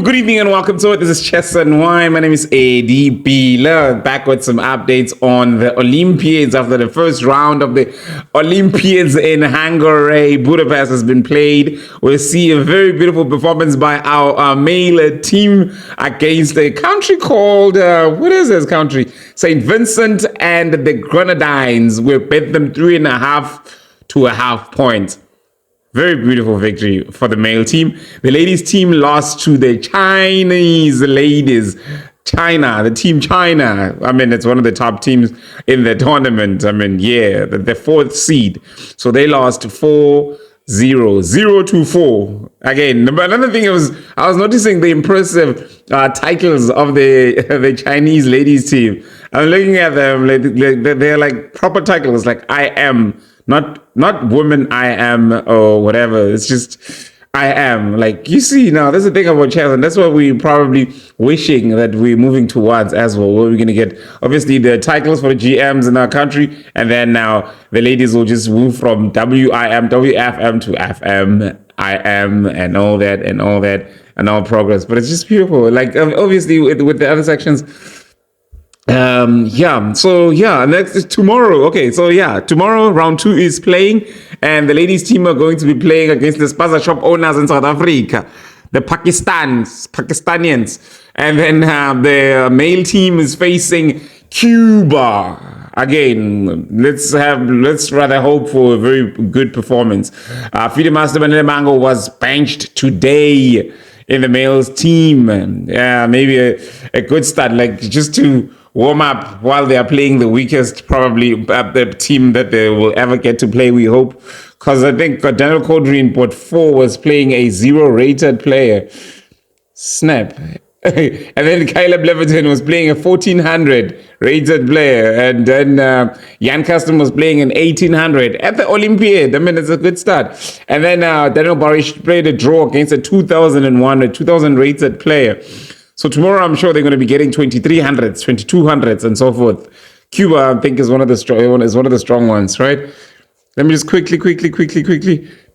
Good evening and welcome to it. This is Chess and Wine. My name is ADB. Back with some updates on the Olympiads after the first round of the Olympiads in Hungary. Budapest has been played. We'll see a very beautiful performance by our male team against a country called, what is this country? St. Vincent and the Grenadines. We bet them 3.5 to a half point. Very beautiful victory for the male team. The ladies team lost to the Chinese ladies. The team China. I mean, it's one of the top teams in the tournament. I mean, yeah, the fourth seed. So they lost 4-0, 0-4. Again, another thing I was noticing the impressive titles of the Chinese ladies team. I'm looking at them, they're like proper titles, like I am. Not women I am or whatever. It's just I am. Like, you see now, that's the thing about chess, and that's what we're probably wishing that we're moving towards as well. Where we're going to get, obviously, the titles for the GMs in our country, and then now the ladies will just move from WIM, WFM to FM, IM, and all that, and all progress. But it's just beautiful. Like, obviously, with the other sections, next is tomorrow. Okay, so yeah, tomorrow round 2 is playing, and the ladies team are going to be playing against the spaza shop owners in South Africa, the Pakistanians, and then the male team is facing Cuba. Again, let's rather hope for a very good performance. Fide Master Manele Mango was benched today in the males team. Yeah, maybe a good start, like just to warm up while they are playing the weakest, probably the team that they will ever get to play, we hope. Because I think Daniel Codry in Port 4 was playing a 0-rated player. Snap. And then Caleb Leviton was playing a 1400 rated player. And then Jan Custom was playing an 1800 at the Olympiad. I mean, it's a good start. And then Daniel Barish played a draw against a 2001, a 2000 rated player. So tomorrow, I'm sure they're going to be getting 2300s, 2200s, and so forth. Cuba, I think, is one of the strong ones, right? Let me just quickly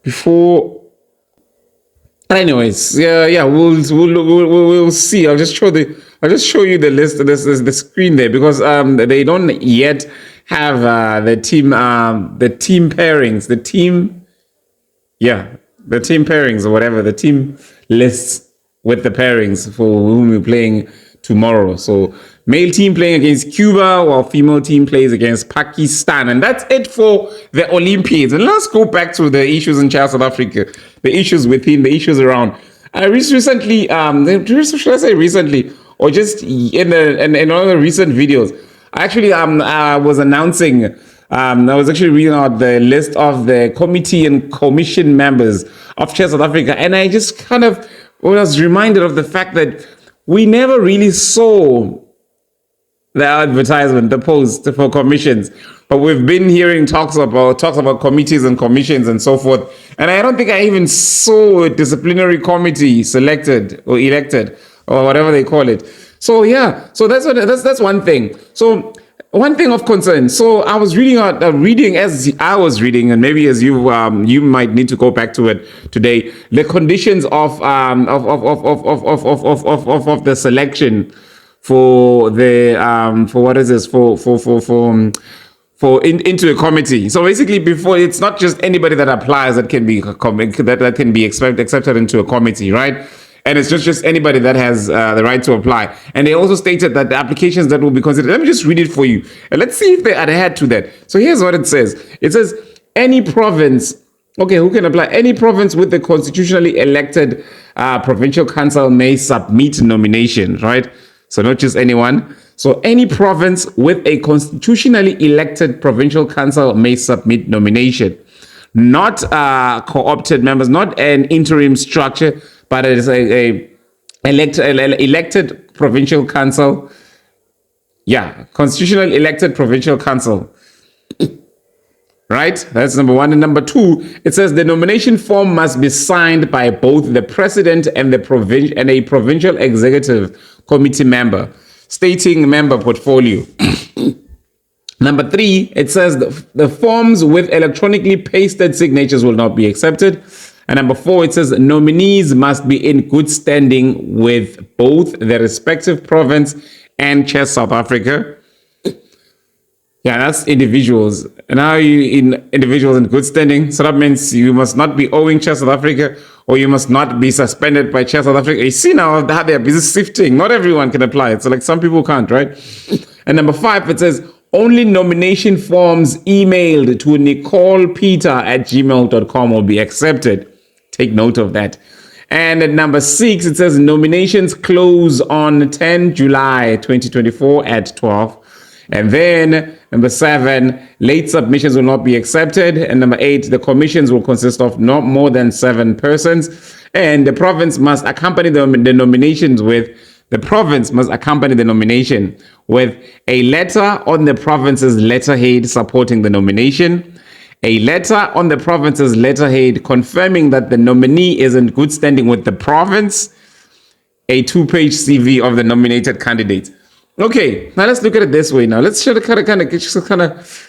before. Anyways, we'll see. I'll just show you the list. The screen there, because they don't yet have the team pairings, the team pairings or whatever, the team lists with the pairings for whom we're playing tomorrow. So male team playing against Cuba, while female team plays against Pakistan. And that's it for the Olympiads. And let's go back to the issues in South Africa, the issues within, the issues around. I recently, should I say recently, or just in one of the recent videos, I actually was announcing, I was actually reading out the list of the committee and commission members of Chess South Africa. And I just kind of was reminded of the fact that we never really saw the advertisement, the post for commissions, but we've been hearing talks about committees and commissions and so forth. And I don't think I even saw a disciplinary committee selected or elected or whatever they call it. So yeah, so that's one thing. So one thing of concern. So I was reading, and maybe as you might need to go back to it today. The conditions of the selection for the into a committee. So basically, before, it's not just anybody that applies that can be accepted into a committee, right? And it's just anybody that has the right to apply. And they also stated that the applications that will be considered, let me just read it for you. And let's see if they adhere to that. So here's what it says. It says, any province, okay, who can apply? Any province with the constitutionally elected provincial council may submit nomination, right? So not just anyone. So any province with a constitutionally elected provincial council may submit nomination. Not co-opted members, not an interim structure, but it is a elected provincial council. Yeah, constitutional elected provincial council. Right? That's number one. And number two, it says the nomination form must be signed by both the president and a provincial executive committee member, stating member portfolio. Number three, it says the forms with electronically pasted signatures will not be accepted. And number 4, it says nominees must be in good standing with both the respective province and Chess South Africa. Yeah, that's individuals. And how are you in individuals in good standing? So that means you must not be owing Chess South Africa, or you must not be suspended by Chess South Africa. You see now how they're busy sifting. Not everyone can apply it. So like some people can't, right? And number 5, it says only nomination forms emailed to nicolepeter@gmail.com will be accepted. Take note of that. And at number 6, it says nominations close on 10 July 2024 at 12. And then number 7, late submissions will not be accepted. And number 8, the commissions will consist of not more than 7 persons. And the province must accompany the nominations with a letter on the province's letterhead supporting the nomination, a letter on the province's letterhead confirming that the nominee is in good standing with the province, a 2-page CV of the nominated candidate. Okay, now let's look at it this way. Now let's kind of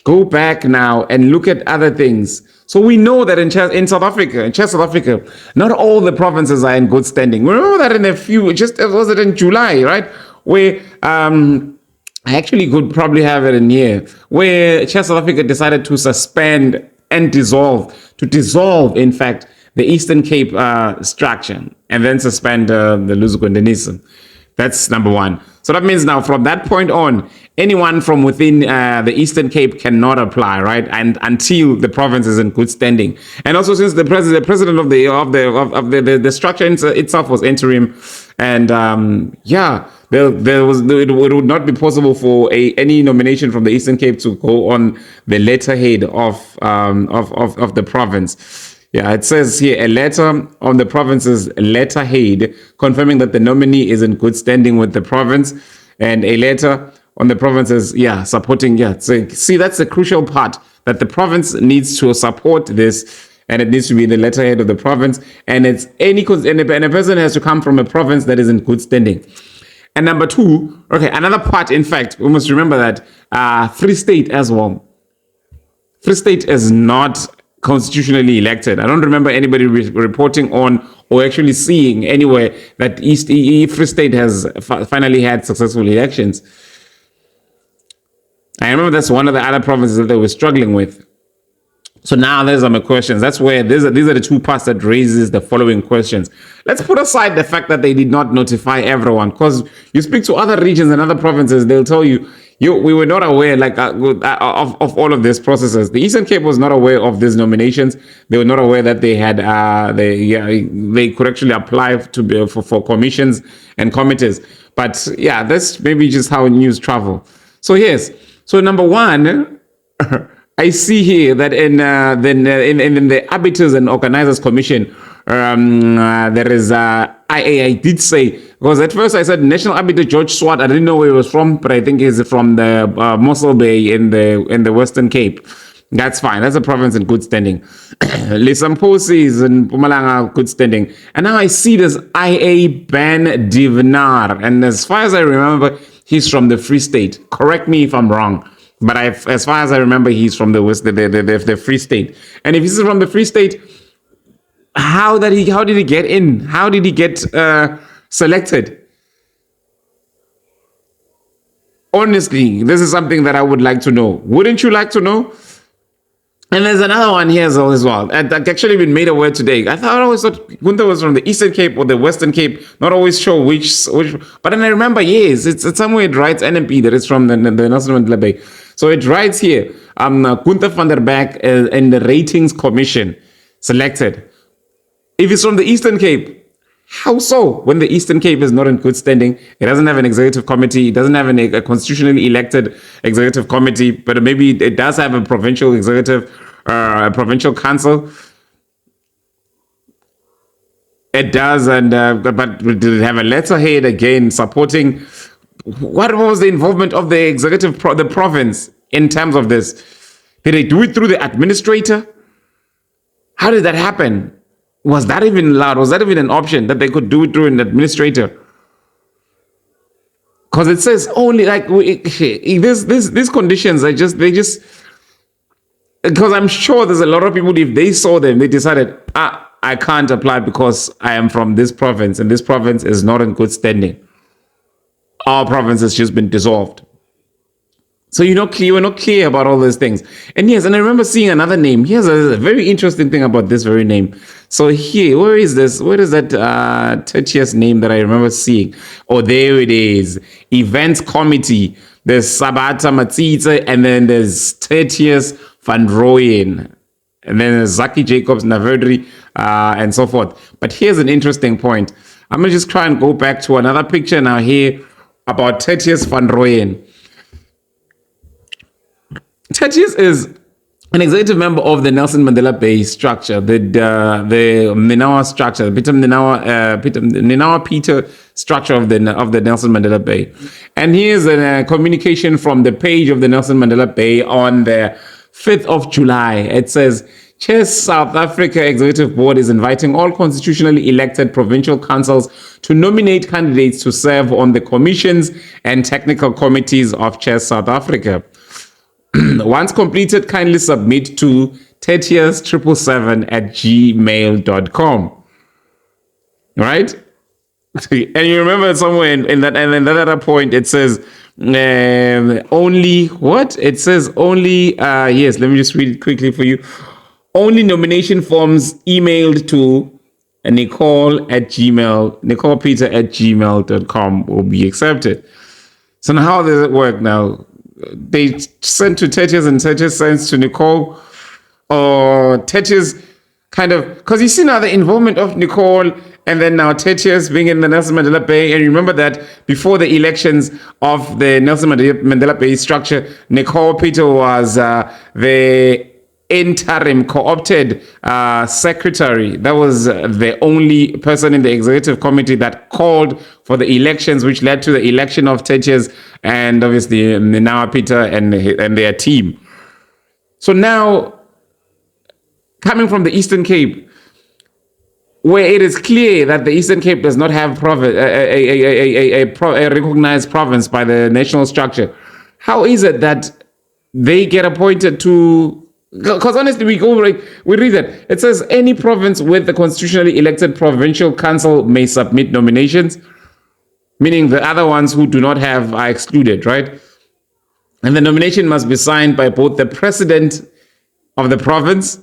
go back now and look at other things. So we know that in South Africa, not all the provinces are in good standing. We remember that in a few, just was it in July, right? Where I actually could probably have it in here, where Chess South Africa decided to suspend and dissolve, in fact, the Eastern Cape structure, and then suspend the Luzukondenisa. That's number 1. So that means now from that point on, anyone from within the Eastern Cape cannot apply, right? And until the province is in good standing. And also since the president of the structure itself was interim, and it would not be possible for any nomination from the Eastern Cape to go on the letterhead of the province. Yeah, it says here a letter on the province's letterhead confirming that the nominee is in good standing with the province, and a letter on the province's supporting. So see, that's the crucial part, that the province needs to support this, and it needs to be in the letterhead of the province, and it's and a person has to come from a province that is in good standing. And number 2, okay, another part. In fact, we must remember that Free State as well. Free State is not constitutionally elected. I don't remember anybody reporting on or actually seeing anywhere that Free State has finally had successful elections. I remember that's one of the other provinces that they were struggling with. So now there's some questions. That's where these are the 2 parts that raises the following questions. Let's put aside the fact that they did not notify everyone, because you speak to other regions and other provinces, they'll tell you, we were not aware of all of these processes. The Eastern Cape was not aware of these nominations. They were not aware that they had they could actually apply for commissions and committees. But yeah, that's maybe just how news travel. So yes. So number 1, I see here that in the Arbiters and Organizers Commission, there is I did say, because at first I said National Arbiter George Swart. I didn't know where he was from, but I think he's from the Mossel Bay in the Western Cape. That's fine. That's a province in good standing. Lisamposi is in Mpumalanga, good standing. And now I see this IA Ban Divnar, and as far as I remember, he's from the Free State. Correct me if I'm wrong. But as far as I remember, he's from the Free State. And if he's from the Free State, how did he get in? How did he get selected? Honestly, this is something that I would like to know. Wouldn't you like to know? And there's another one here as well. I've actually been made aware today. I always thought Gunther was from the Eastern Cape or the Western Cape. Not always sure which. But then I remember, yes, it's somewhere it writes NMP that it's from the National Bay. So it writes here, Gunther van der Beek in the Ratings Commission selected. If it's from the Eastern Cape, how so? When the Eastern Cape is not in good standing, it doesn't have an executive committee, it doesn't have a constitutionally elected executive committee, but maybe it does have a provincial executive, a provincial council. It does, but did it have a letterhead again supporting? What was the involvement of the executive, the province in terms of this? Did they do it through the administrator? How did that happen? Was that even allowed? Was that even an option that they could do it through an administrator? Because it says only like these conditions are because I'm sure there's a lot of people, if they saw them, they decided, I can't apply because I am from this province, and this province is not in good standing. Our province has just been dissolved. So we're not clear about all those things. And yes, and I remember seeing another name. Here's a very interesting thing about this very name. So here, where is this? Where is that Tertius name that I remember seeing? Oh, there it is. Events Committee. There's Sabata Matsitse, and then there's Tertius Van Rooyen. And then there's Zaki Jacobs, Naverdri, and so forth. But here's an interesting point. I'm going to just try and go back to another picture now here about Tertius Van Rooyen. Tertius is an executive member of the Nelson Mandela Bay structure, the Mnawa structure, the Mnawa Peter structure of the Nelson Mandela Bay. And here's a communication from the page of the Nelson Mandela Bay on the 5th of July. It says, Chess South Africa Executive Board is inviting all constitutionally elected provincial councils to nominate candidates to serve on the commissions and technical committees of Chess South Africa. Once completed, kindly submit to tertius777@gmail.com. Right? And you remember somewhere in that other point, it says only what? It says only, yes, let me just read it quickly for you. Only nomination forms emailed to nicolepeter@gmail.com will be accepted. So now how does it work now? They sent to Tertius and Tertius sends to Nicole, or Tertius kind of, because you see now the involvement of Nicole and then now Tertius being in the Nelson Mandela Bay. And remember that before the elections of the Nelson Mandela Bay structure, Nicole Peter was the interim co-opted secretary. That was the only person in the executive committee that called for the elections, which led to the election of Tertius and obviously Mnawa Peter and their team. So now, coming from the Eastern Cape, where it is clear that the Eastern Cape does not have a recognized province by the national structure, how is it that they get appointed to? Because honestly, we read that. It says any province with the constitutionally elected provincial council may submit nominations, meaning the other ones who do not have are excluded, right? And the nomination must be signed by both the president of the province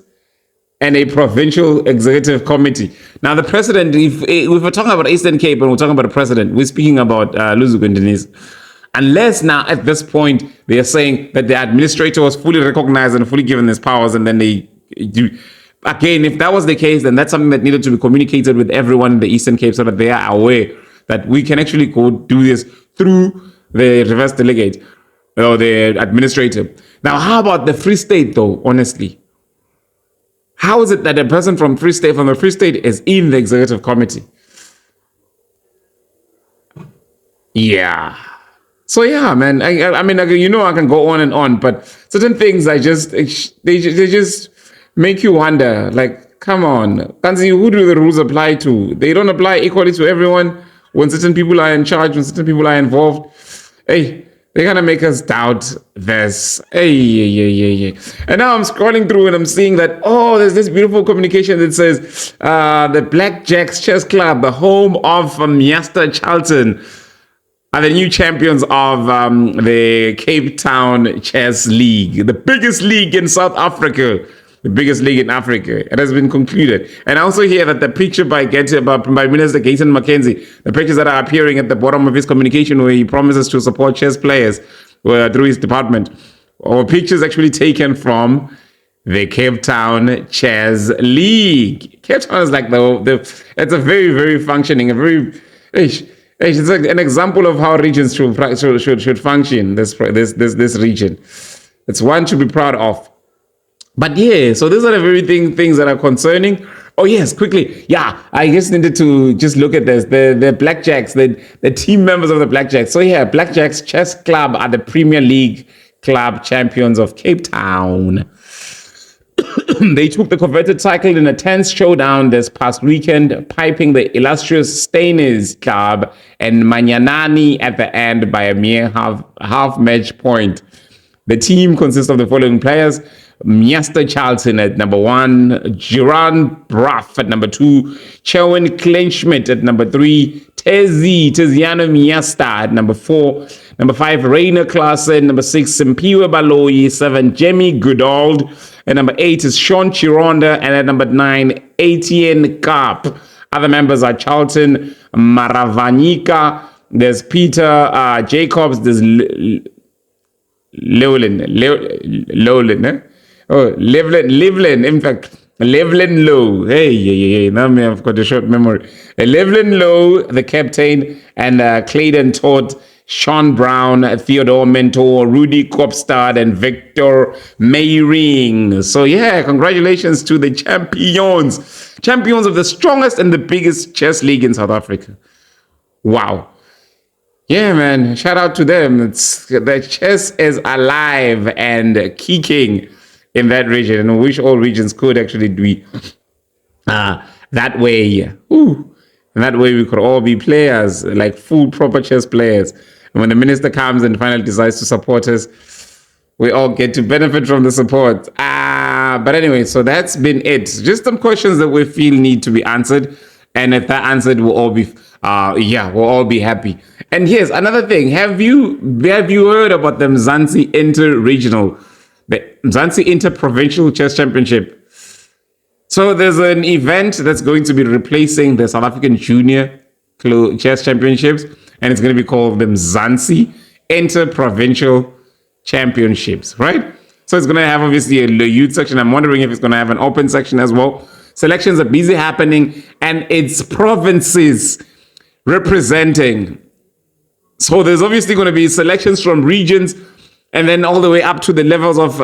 and a provincial executive committee. Now, the president, if we're talking about Eastern Cape and we're talking about the president, we're speaking about Luzuku and Denise. Unless now at this point they are saying that the administrator was fully recognized and fully given his powers, and then they do. Again, if that was the case, then that's something that needed to be communicated with everyone in the Eastern Cape so that they are aware that we can actually go do this through the reverse delegate or the administrator. Now, how about the Free State though, honestly? How is it that a person from the Free State is in the executive committee? Yeah. So yeah, man. I mean, I can go on and on, but certain things they just make you wonder. Like, come on, Kanzi, who do the rules apply to? They don't apply equally to everyone. When certain people are in charge, when certain people are involved, hey, they're gonna make us doubt this. Hey. And now I'm scrolling through and I'm seeing that there's this beautiful communication that says the Blackjacks Chess Club, the home of Miaster Charlton, are the new champions of the Cape Town Chess League, the biggest league in South Africa, the biggest league in Africa. It has been concluded. And I also hear that the picture by Minister Gayton McKenzie, the pictures that are appearing at the bottom of his communication where he promises to support chess players through his department, or pictures actually taken from the Cape Town Chess League. Cape Town is like it's a very, very functioning, it's like an example of how regions should function. This region, it's one to be proud of. But yeah, so these are the very things that are concerning. Oh yes, quickly, yeah. I just needed to just look at this. The Blackjacks, the team members of the Blackjacks. So yeah, Blackjacks Chess Club are the Premier League club champions of Cape Town. They took the coveted title in a tense showdown this past weekend, piping the illustrious Stainers Club and Manyanani at the end by a mere half match point. The team consists of the following players: Miaster Charlton at number 1, Jiran Braff at number 2, Chewen Kleinschmidt at number 3, Tiziano Miasta at number 4, number 5, Rainer Klaassen, number 6, Simpiwe Baloyi, 7, Jemmy Goodall, and number 8 is Sean Chironda, and at number 9, Etienne Karp. Other members are Charlton Maravanyika, there's Peter Jacobs, there's Lewlin, eh? Oh, Livlin, in fact, Levlin Lowe. Hey, now I've got a short memory. Levlin Lowe, the captain, and Clayton Todd, Sean Brown, Theodore Mentor, Rudy Kopstad, and Victor Mayring. So yeah, congratulations to the champions of the strongest and the biggest chess league in South Africa. Wow. Yeah, man, shout out to them. The chess is alive and kicking in that region, and I wish all regions could actually be that way. Ooh. And that way we could all be players, like full proper chess players. And when the minister comes and finally decides to support us, we all get to benefit from the support. But anyway, so that's been it. Just some questions that we feel need to be answered. And if that answered, we'll all be we'll all be happy. And here's another thing. Have you heard about the Mzansi Inter-Regional, the Mzansi Inter-Provincial Chess Championship? So there's an event that's going to be replacing the South African Junior Chess Championships, and it's going to be called the Mzansi Inter-Provincial Championships, right? So it's going to have obviously a youth section. I'm wondering if it's going to have an open section as well. Selections are busy happening, and it's provinces representing. So there's obviously going to be selections from regions, and then all the way up to the levels of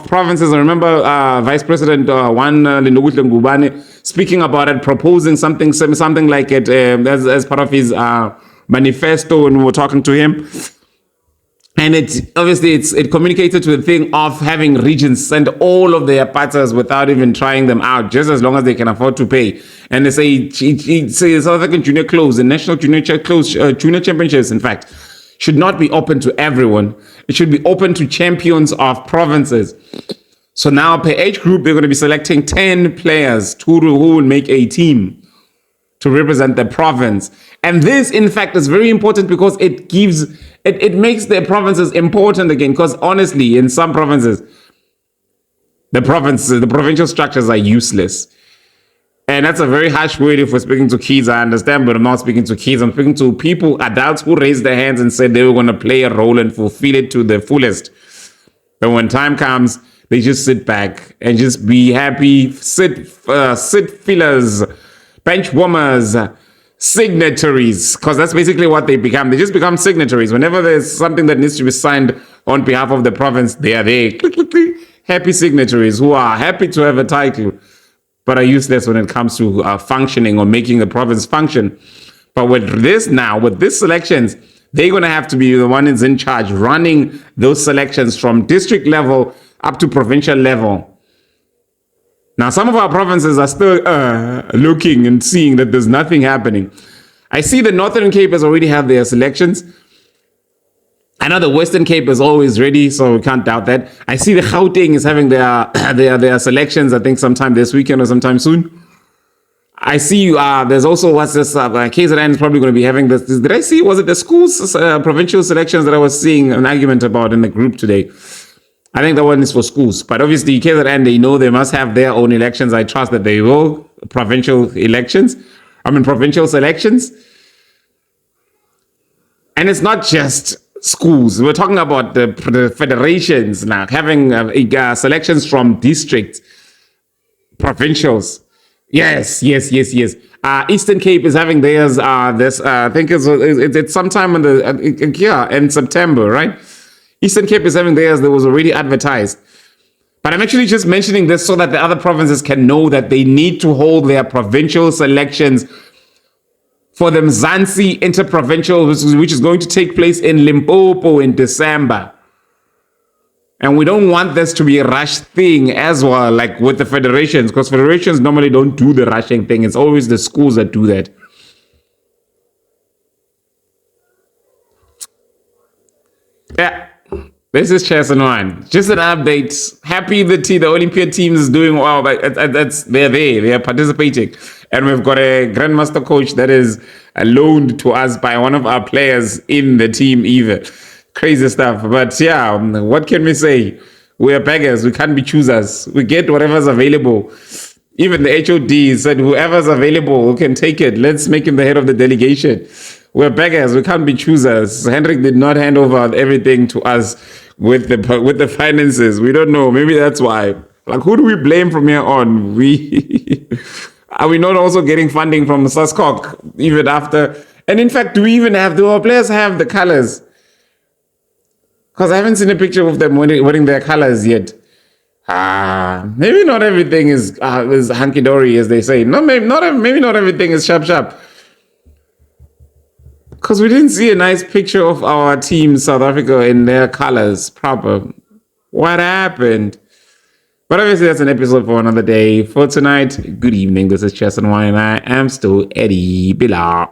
provinces. I remember Vice President Juan Lindokuhle Ngubane speaking about it, proposing something like it as part of his manifesto when we were talking to him. And it communicated to the thing of having regions send all of their partners without even trying them out, just as long as they can afford to pay. And they say South African Junior Close and National Junior Championships, in fact, should not be open to everyone. It should be open to champions of provinces. So now per age group, they're going to be selecting 10 players who will make a team to represent the province. And this, in fact, is very important because it makes the provinces important again. Because honestly, in some provinces, the provincial structures are useless. And that's a very harsh word if we're speaking to kids, I understand, but I'm not speaking to kids. I'm speaking to people, adults who raised their hands and said they were going to play a role and fulfill it to the fullest. But when time comes, they just sit back and just be happy, sit fillers, bench warmers, signatories, because that's basically what they become. They just become signatories. Whenever there's something that needs to be signed on behalf of the province, they are there. Click, click, click. Happy signatories who are happy to have a title, but are useless when it comes to functioning or making the province function. But with these selections, they're going to have to be the one who's in charge, running those selections from district level up to provincial level. Now, some of our provinces are still looking and seeing that there's nothing happening. I see the Northern Cape has already had their selections. I know the Western Cape is always ready, so we can't doubt that. I see the Gauteng is having their selections, I think sometime this weekend or sometime soon. I see there's also KZN is probably going to be having this. Did I see, was it the schools provincial selections that I was seeing an argument about in the group today? I think that one is for schools, but obviously KZN, they know they must have their own elections. I trust that they will. Provincial selections. And it's not just schools. We're talking about the federations now, having selections from districts, provincials. Yes. Eastern Cape is having theirs. I think it's sometime in September, right? Eastern Cape is having theirs that was already advertised. But I'm actually just mentioning this so that the other provinces can know that they need to hold their provincial selections for the Mzansi Interprovincial, which is going to take place in Limpopo in December. And we don't want this to be a rush thing as well, like with the federations, because federations normally don't do the rushing thing. It's always the schools that do that. Yeah. This is Chess and Wine. Just an update. Happy the Olympiad team is doing well. But they're there. They are participating. And we've got a grandmaster coach that is loaned to us by one of our players in the team even. Crazy stuff. But yeah, what can we say? We are beggars. We can't be choosers. We get whatever's available. Even the HOD said whoever's available who can take it. Let's make him the head of the delegation. We're beggars. We can't be choosers. Hendrik did not hand over everything to us with the finances. We don't know. Maybe that's why. Like, who do we blame from here on? Are we not also getting funding from Saskok even after? And in fact, do our players have the colors? Because I haven't seen a picture of them wearing their colors yet. Maybe not everything is hunky dory, as they say. Maybe not everything is sharp. Because we didn't see a nice picture of our team, South Africa, in their colors proper. What happened? But obviously, that's an episode for another day. For tonight, good evening. This is Chess and Wine. I am still Eddie Bila.